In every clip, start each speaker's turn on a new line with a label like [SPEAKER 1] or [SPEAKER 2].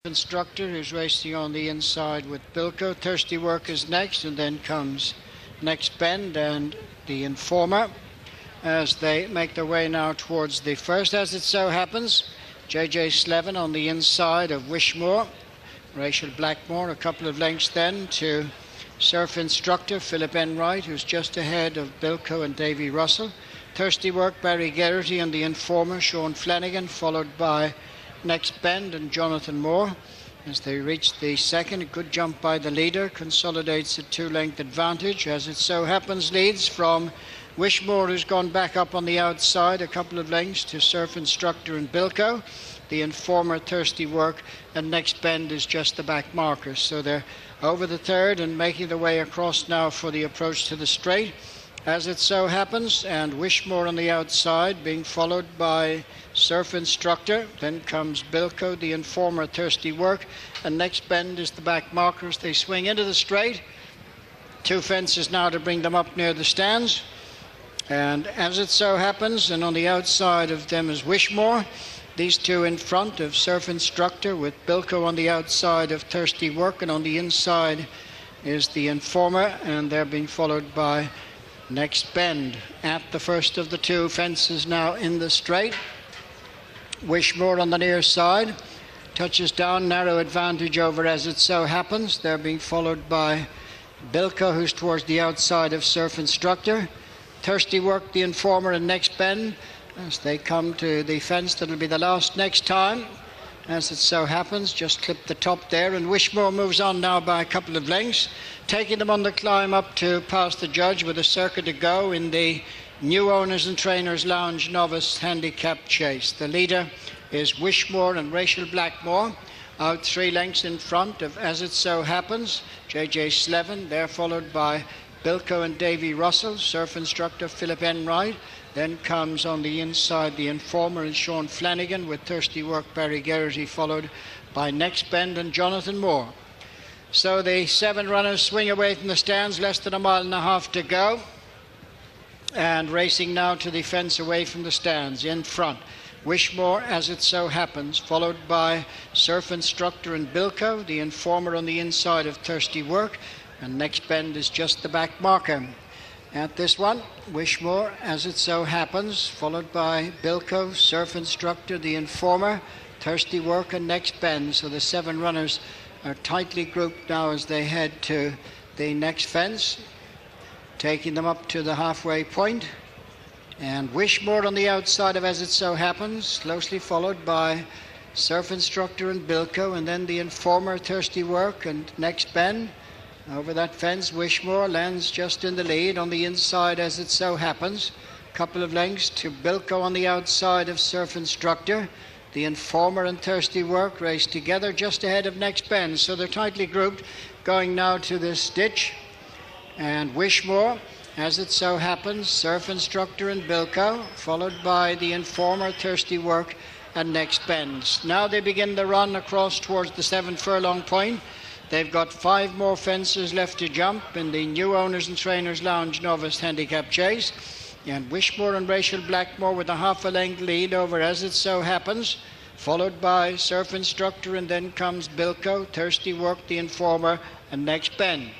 [SPEAKER 1] Instructor, who's racing on the inside with Bilko. Thirsty Work is next, and then comes Next Bend and the Informer as they make their way now towards the first. As it so happens, JJ Slevin on the inside of Wishmoor. Rachel Blackmore a couple of lengths then to Surf Instructor Philip Enright, who's just ahead of Bilko and Davy Russell. Thirsty Work, Barry Geraghty, and the Informer Sean Flanagan, followed by Next Bend and Jonathan Moore. As they reach the second, a good jump by the leader, consolidates a two-length advantage. As it so happens, leads from Wishmoor, who's gone back up on the outside a couple of lengths to Surf Instructor and Bilko. The Informer, Thirsty Work, and Next Bend is just the back markers. So they're over the third and making their way across now for the approach to the straight. As it so happens, and Wishmoor on the outside, being followed by Surf Instructor. Then comes Bilko, the Informer, Thirsty Work, and Next Bend is the back markers. They swing into the straight. Two fences now to bring them up near the stands. And as it so happens, and on the outside of them is Wishmoor. These two in front of Surf Instructor, with Bilko on the outside of Thirsty Work, and on the inside is the Informer, and they're being followed by Next Bend. At the first of the two fences now in the straight. Wishmoor on the near side, touches down, narrow advantage over As It So Happens. They're being followed by Bilko, who's towards the outside of Surf Instructor. Thirsty Work, the Informer, and Next Bend as they come to the fence that'll be the last next time. As it so happens, just clip the top there, and Wishmoor moves on now by a couple of lengths, taking them on the climb up to past the judge with a circuit to go in the New Owners and Trainers Lounge Novice Handicap Chase. The leader is Wishmoor and Rachel Blackmore, out 3 lengths in front of As It So Happens. JJ Slevin, they're followed by Bilko and Davy Russell, Surf Instructor Philip Enright. Then comes on the inside the Informer and Sean Flanagan, with Thirsty Work, Barry Geraghty, followed by Next Bend and Jonathan Moore. So the 7 runners swing away from the stands, less than a mile and a half to go. And racing now to the fence away from the stands. In front, Wishmoor, As It So Happens, followed by Surf Instructor and Bilko, the Informer on the inside of Thirsty Work, and Next Bend is just the back marker. At this one, Wishmoor, As It So Happens, followed by Bilko, Surf Instructor, the Informer, Thirsty Work, and Next Bend. So the 7 runners are tightly grouped now as they head to the next fence, taking them up to the halfway point. And Wishmoor on the outside of As It So Happens, closely followed by Surf Instructor and Bilko, and then the Informer, Thirsty Work, and Next Bend. Over that fence, Wishmoor lands just in the lead. On the inside, As It So Happens, a couple of lengths to Bilko on the outside of Surf Instructor. The Informer and Thirsty Work race together just ahead of Next Bend. So they're tightly grouped, going now to this ditch. And Wishmoor, As It So Happens, Surf Instructor and Bilko, followed by the Informer, Thirsty Work, and Next Bend. Now they begin the run across towards the 7 furlong point. They've got 5 more fences left to jump in the New Owners and Trainers Lounge Novice Handicap Chase. And Wishmoor and Rachel Blackmore with a half a length lead over As It So Happens, followed by Surf Instructor, and then comes Bilko, Thirsty Work, the Informer, and Next Bend.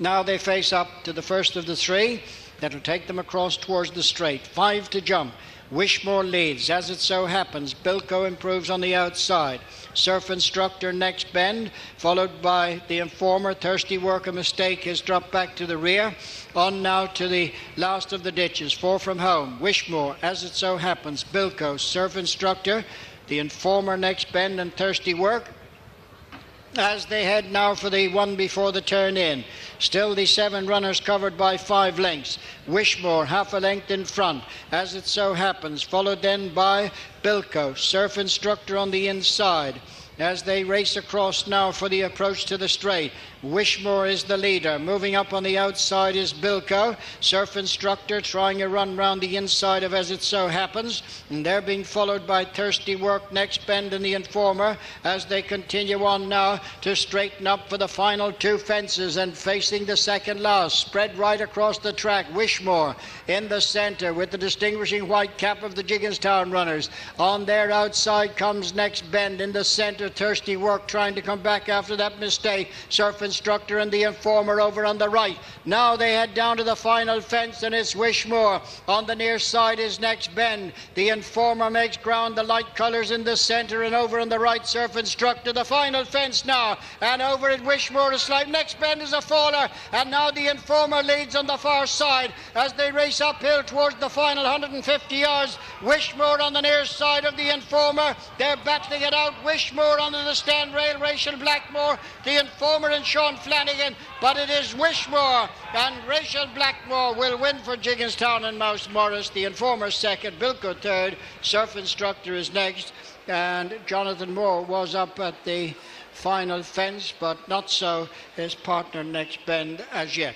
[SPEAKER 1] Now they face up to the first of the 3 that'll take them across towards the straight. 5 to jump. Wishmoor leads. As It So Happens, Bilko improves on the outside. Surf Instructor, Next Bend, followed by the Informer, Thirsty Work. A mistake has dropped back to the rear. On now to the last of the ditches. 4 from home. Wishmoor, As It So Happens, Bilko, Surf Instructor, the Informer, Next Bend, and Thirsty Work, as they head now for the one before the turn in. Still the 7 runners covered by 5 lengths. Wishmoor half a length in front, As It So Happens, followed then by Bilko, Surf Instructor on the inside. as they race across now for the approach to the straight. Wishmoor is the leader. Moving up on the outside is Bilko. Surf Instructor trying a run round the inside of As It So Happens. And they're being followed by Thirsty Work, Next Bend and the Informer as they continue on now to straighten up for the final two fences and facing the second last. Spread right across the track. Wishmoor in the centre with the distinguishing white cap of the Jigginstown runners. On their outside comes Next Bend. In the centre, Thirsty Work trying to come back after that mistake. Surf Instructor and the Informer over on the right. Now they head down to the final fence and it's Wishmoor. On the near side is Next Bend. The Informer makes ground. The light colours in the centre and over on the right, Surf Instructor. The final fence now and over at Wishmoor to slide. Next Bend is a faller and now the Informer leads on the far side as they race uphill towards the final 150 yards. Wishmoor on the near side of the Informer. They're battling it out. Wishmoor under the stand rail. Rachel Blackmore, the Informer and Sean Flanagan, but it is Wishmoor and Rachel Blackmore will win for Jigginstown and Mouse Morris. The Informer second, Bilko third, Surf Instructor is next, and Jonathan Moore was up at the final fence, but not so his partner Next Bend as yet.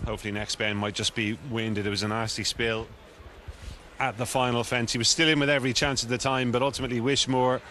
[SPEAKER 2] Hopefully Next Bend might just be winded. It was a nasty spill at the final fence. He was still in with every chance at the time, but ultimately Wishmoor